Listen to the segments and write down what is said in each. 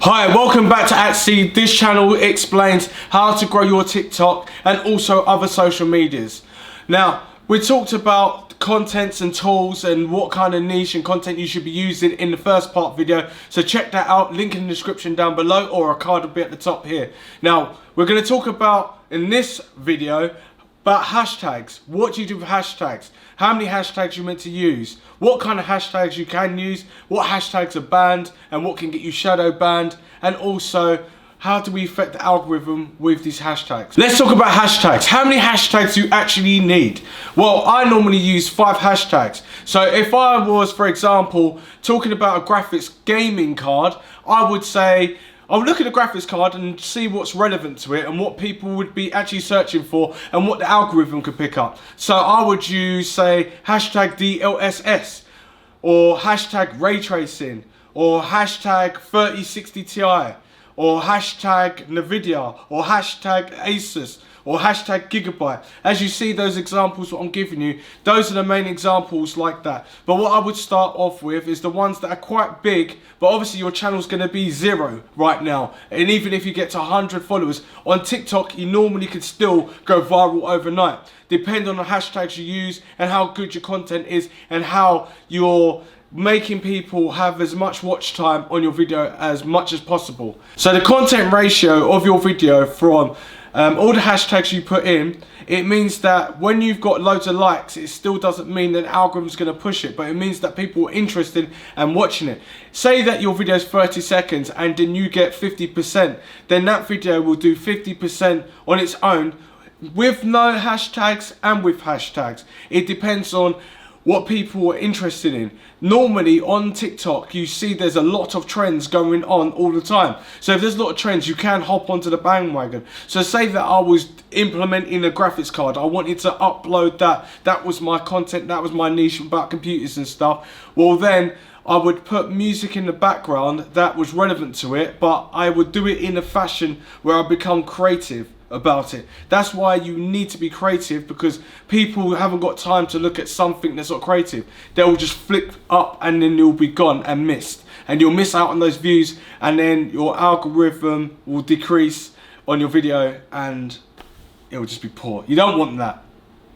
Hi, welcome back to Atisi. This channel explains how to grow your TikTok and also other social medias. Now, we talked about contents and tools and what kind of niche and content you should be using in the first part video. So check that out, link in the description down below, or a card will be at the top here. Now, we're going to talk about, in this video, about hashtags. What do you do with hashtags? How many hashtags you're meant to use? What kind of hashtags you can use? What hashtags are banned? And what can get you shadow banned? And also, how do we affect the algorithm with these hashtags? Let's talk about hashtags. How many hashtags do you actually need? Well, I normally use 5 hashtags. So if I was, for example, talking about a graphics gaming card, I would say, I'll look at the graphics card and see what's relevant to it and what people would be actually searching for and what the algorithm could pick up. So I would use, say, hashtag DLSS or hashtag ray tracing or hashtag 3060 Ti or hashtag Nvidia or hashtag Asus or hashtag Gigabyte. As you see those examples what I'm giving you, those are the main examples like that. But what I would start off with is the ones that are quite big, but obviously your channel's going to be 0 right now. And even if you get to 100 followers, on TikTok you normally could still go viral overnight. Depending on the hashtags you use and how good your content is and how you're making people have as much watch time on your video as much as possible. So the content ratio of your video from all the hashtags you put in, it means that when you've got loads of likes, it still doesn't mean that the algorithm's going to push it, but it means that people are interested and watching it. Say that your video is 30 seconds and then you get 50%, then that video will do 50% on its own with no hashtags and with hashtags. It depends on what people are interested in. Normally on TikTok you see there's a lot of trends going on all the time. So if there's a lot of trends, you can hop onto the bandwagon. So say that I was implementing a graphics card, I wanted to upload that was my content, that was my niche about computers and stuff. Well then I would put music in the background that was relevant to it, but I would do it in a fashion where I become creative about it. That's why you need to be creative, because people haven't got time to look at something that's not creative. They'll just flick up and then you'll be gone and missed, and you'll miss out on those views, and then your algorithm will decrease on your video and it will just be poor. You don't want that.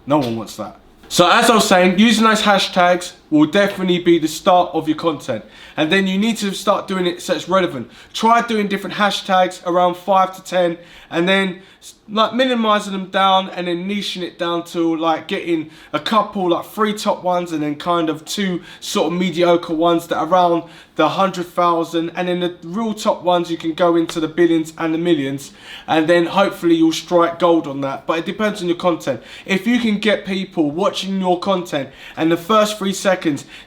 No one wants that. So as I was saying, using those hashtags will definitely be the start of your content, and then you need to start doing it so it's relevant. Try doing different hashtags, around 5 to 10, and then like minimizing them down and then niching it down to like getting a couple, like 3 top ones and then kind of 2 sort of mediocre ones that are around the 100,000, and then the real top ones you can go into the billions and the millions, and then hopefully you'll strike gold on that. But it depends on your content. If you can get people watching your content and the first 3 seconds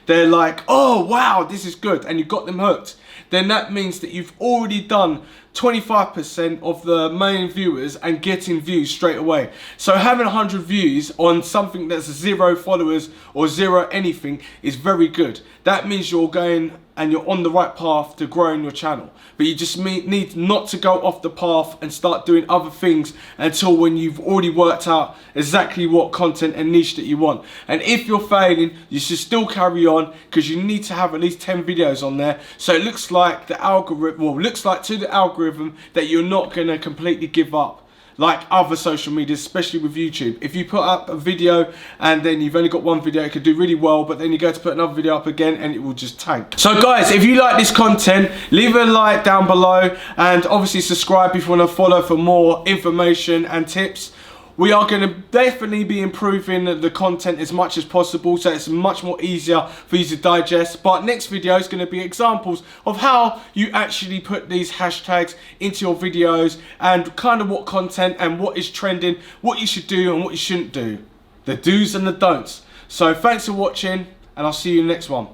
they're like, oh wow, this is good, and you got them hooked, then that means that you've already done 25% of the main viewers and getting views straight away. So having 100 views on something that's 0 followers or 0 anything is very good. That means you're going and you're on the right path to growing your channel. But you just need not to go off the path and start doing other things until when you've already worked out exactly what content and niche that you want. And if you're failing, you should still carry on, because you need to have at least 10 videos on there. So it looks like the algorithm, well, looks like to the algorithm that you're not going to completely give up like other social media, especially with YouTube. If you put up a video and then you've only got 1 video, it could do really well, but then you go to put another video up again and it will just tank. So guys, if you like this content, leave a like down below, and obviously subscribe if you want to follow for more information and tips. We are going to definitely be improving the content as much as possible, so it's much more easier for you to digest. But next video is going to be examples of how you actually put these hashtags into your videos, and kind of what content and what is trending, what you should do and what you shouldn't do. The do's and the don'ts. So thanks for watching, and I'll see you in the next one.